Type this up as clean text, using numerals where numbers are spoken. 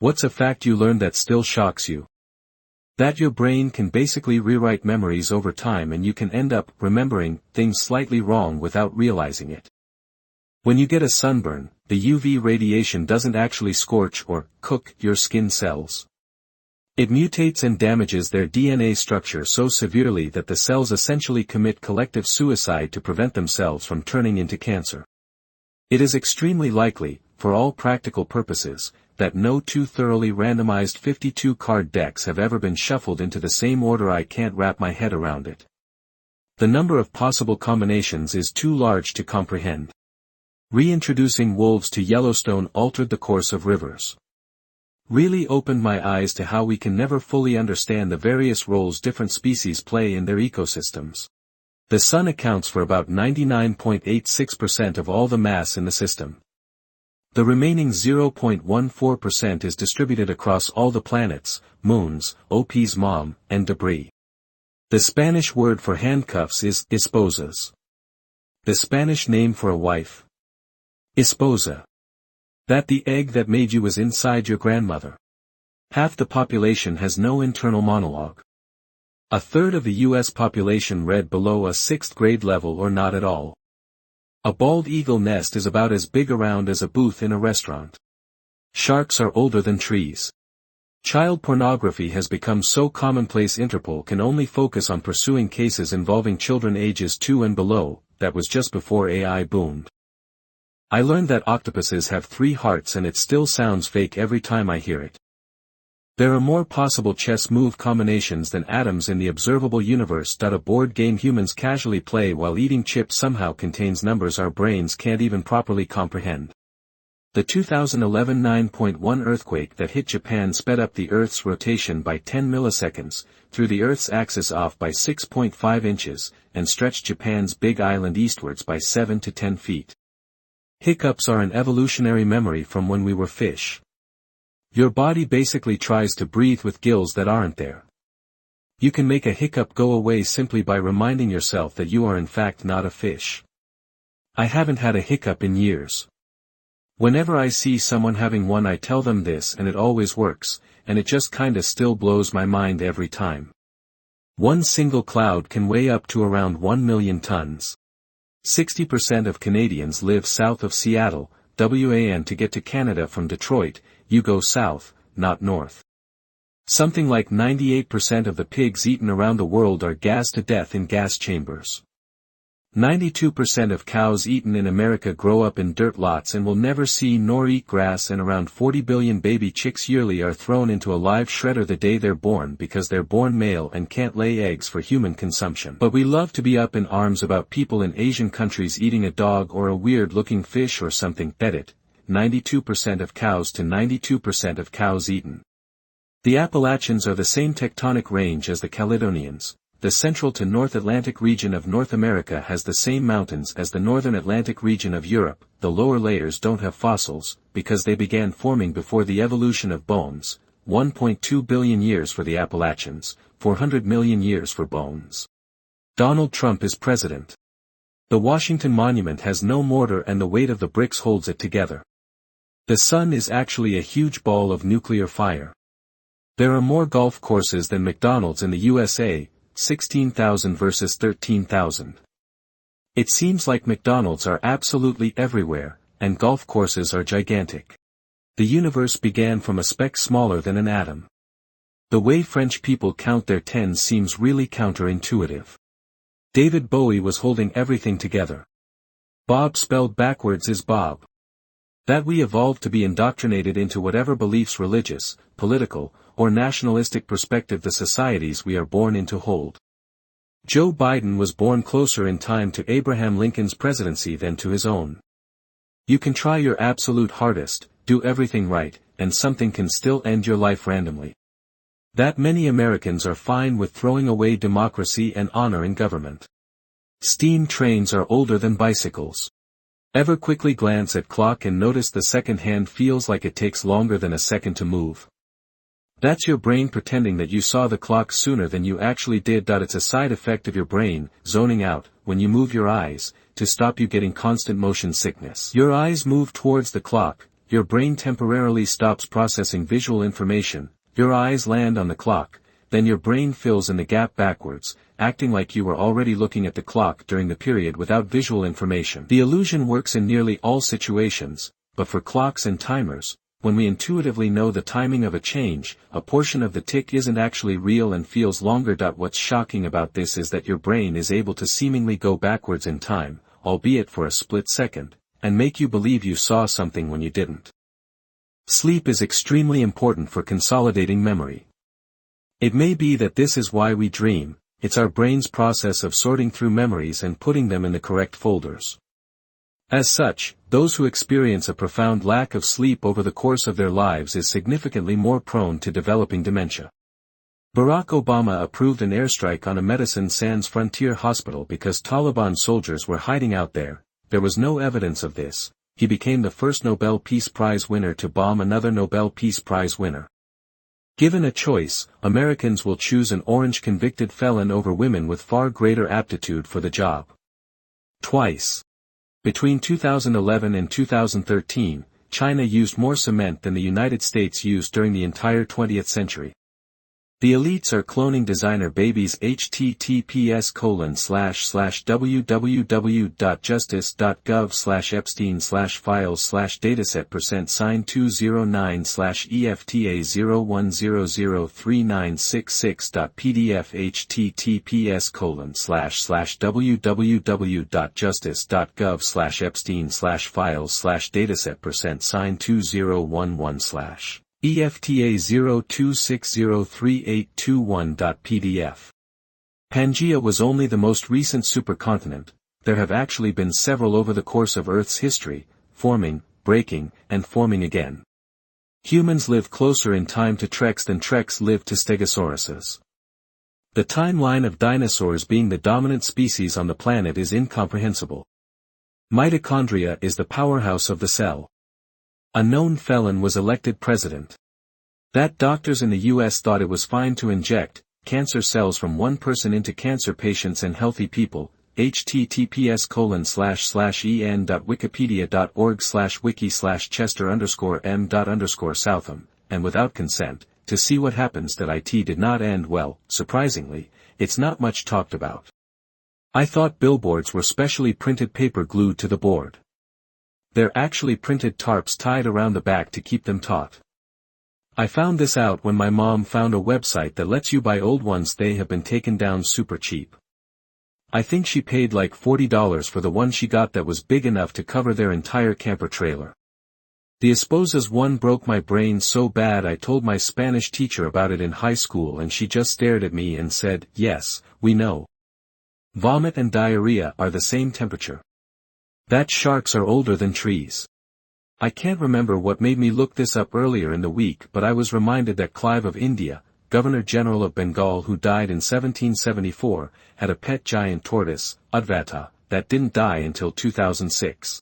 What's a fact you learned that still shocks you? That your brain can basically rewrite memories over time and you can end up remembering things slightly wrong without realizing it. When you get a sunburn, the UV radiation doesn't actually scorch or cook your skin cells. It mutates and damages their DNA structure so severely that the cells essentially commit collective suicide to prevent themselves from turning into cancer. It is extremely likely, for all practical purposes, that no two thoroughly randomized 52-card decks have ever been shuffled into the same order. I can't wrap my head around it. The number of possible combinations is too large to comprehend. Reintroducing wolves to Yellowstone altered the course of rivers. Really opened my eyes to how we can never fully understand the various roles different species play in their ecosystems. The sun accounts for about 99.86% of all the mass in the system. The remaining 0.14% is distributed across all the planets, moons, OP's mom, and debris. The Spanish word for handcuffs is esposas. The Spanish name for a wife? Esposa. That the egg that made you was inside your grandmother. Half the population has no internal monologue. A third of the U.S. population read below a 6th grade level or not at all. A bald eagle nest is about as big around as a booth in a restaurant. Sharks are older than trees. Child pornography has become so commonplace Interpol can only focus on pursuing cases involving children ages 2 and below. That was just before AI boomed. I learned that octopuses have 3 hearts and it still sounds fake every time I hear it. There are more possible chess move combinations than atoms in the observable universe. A board game humans casually play while eating chips somehow contains numbers our brains can't even properly comprehend. The 2011 9.1 earthquake that hit Japan sped up the Earth's rotation by 10 milliseconds, threw the Earth's axis off by 6.5 inches, and stretched Japan's big island eastwards by 7 to 10 feet. Hiccups are an evolutionary memory from when we were fish. Your body basically tries to breathe with gills that aren't there. You can make a hiccup go away simply by reminding yourself that you are in fact not a fish. I haven't had a hiccup in years. Whenever I see someone having one I tell them this and it always works, and it just kinda still blows my mind every time. One single cloud can weigh up to around 1 million tons. 60% of Canadians live south of Seattle, WAN. To get to Canada from Detroit, you go south, not north. Something like 98% of the pigs eaten around the world are gassed to death in gas chambers. 92% of cows eaten in America grow up in dirt lots and will never see nor eat grass, and around 40 billion baby chicks yearly are thrown into a live shredder the day they're born because they're born male and can't lay eggs for human consumption. But we love to be up in arms about people in Asian countries eating a dog or a weird-looking fish or something. Edit. 92% of cows to 92% of cows eaten. The Appalachians are the same tectonic range as the Caledonians. The central to North Atlantic region of North America has the same mountains as the Northern Atlantic region of Europe. The lower layers don't have fossils, because they began forming before the evolution of bones. 1.2 billion years for the Appalachians, 400 million years for bones. Donald Trump is president. The Washington Monument has no mortar and the weight of the bricks holds it together. The sun is actually a huge ball of nuclear fire. There are more golf courses than McDonald's in the USA, 16,000 versus 13,000. It seems like McDonald's are absolutely everywhere, and golf courses are gigantic. The universe began from a speck smaller than an atom. The way French people count their tens seems really counterintuitive. David Bowie was holding everything together. Bob spelled backwards is Bob. That we evolved to be indoctrinated into whatever beliefs, religious, political, or nationalistic perspective the societies we are born into hold. Joe Biden was born closer in time to Abraham Lincoln's presidency than to his own. You can try your absolute hardest, do everything right, and something can still end your life randomly. That many Americans are fine with throwing away democracy and honor in government. Steam trains are older than bicycles. Ever quickly glance at clock and notice the second hand feels like it takes longer than a second to move? That's your brain pretending that you saw the clock sooner than you actually did. It's a side effect of your brain zoning out when you move your eyes, to stop you getting constant motion sickness. Your eyes move towards the clock, your brain temporarily stops processing visual information, your eyes land on the clock, then your brain fills in the gap backwards, acting like you were already looking at the clock during the period without visual information. The illusion works in nearly all situations, but for clocks and timers, when we intuitively know the timing of a change, a portion of the tick isn't actually real and feels longer. What's shocking about this is that your brain is able to seemingly go backwards in time, albeit for a split second, and make you believe you saw something when you didn't. Sleep is extremely important for consolidating memory. It may be that this is why we dream. It's our brain's process of sorting through memories and putting them in the correct folders. As such, those who experience a profound lack of sleep over the course of their lives is significantly more prone to developing dementia. Barack Obama approved an airstrike on a Medicine Sans Frontier hospital because Taliban soldiers were hiding out there. There was no evidence of this. He became the first Nobel Peace Prize winner to bomb another Nobel Peace Prize winner. Given a choice, Americans will choose an orange convicted felon over women with far greater aptitude for the job. Twice. Between 2011 and 2013, China used more cement than the United States used during the entire 20th century. The elites are cloning designer babies. https://www.justice.gov/epstein/files/dataset %signed 209/EFTA010039666.pdf https://www.justice.gov/epstein/files/dataset %signed 2011/ EFTA 02603821.pdf. Pangaea was only the most recent supercontinent. There have actually been several over the course of Earth's history, forming, breaking, and forming again. Humans live closer in time to Treks than Treks live to Stegosauruses. The timeline of dinosaurs being the dominant species on the planet is incomprehensible. Mitochondria is the powerhouse of the cell. A known felon was elected president. That doctors in the US thought it was fine to inject cancer cells from one person into cancer patients and healthy people. https://en.wikipedia.org/wiki/chester_m._southam, and without consent, to see what happens. It did not end well. Surprisingly, it's not much talked about. I thought billboards were specially printed paper glued to the board. They're actually printed tarps tied around the back to keep them taut. I found this out when my mom found a website that lets you buy old ones. They have been taken down super cheap. I think she paid like $40 for the one she got that was big enough to cover their entire camper trailer. The esposas one broke my brain so bad I told my Spanish teacher about it in high school and she just stared at me and said, "Yes, we know. Vomit and diarrhea are the same temperature. That sharks are older than trees." I can't remember what made me look this up earlier in the week, but I was reminded that Clive of India, Governor-General of Bengal who died in 1774, had a pet giant tortoise, Advata, that didn't die until 2006.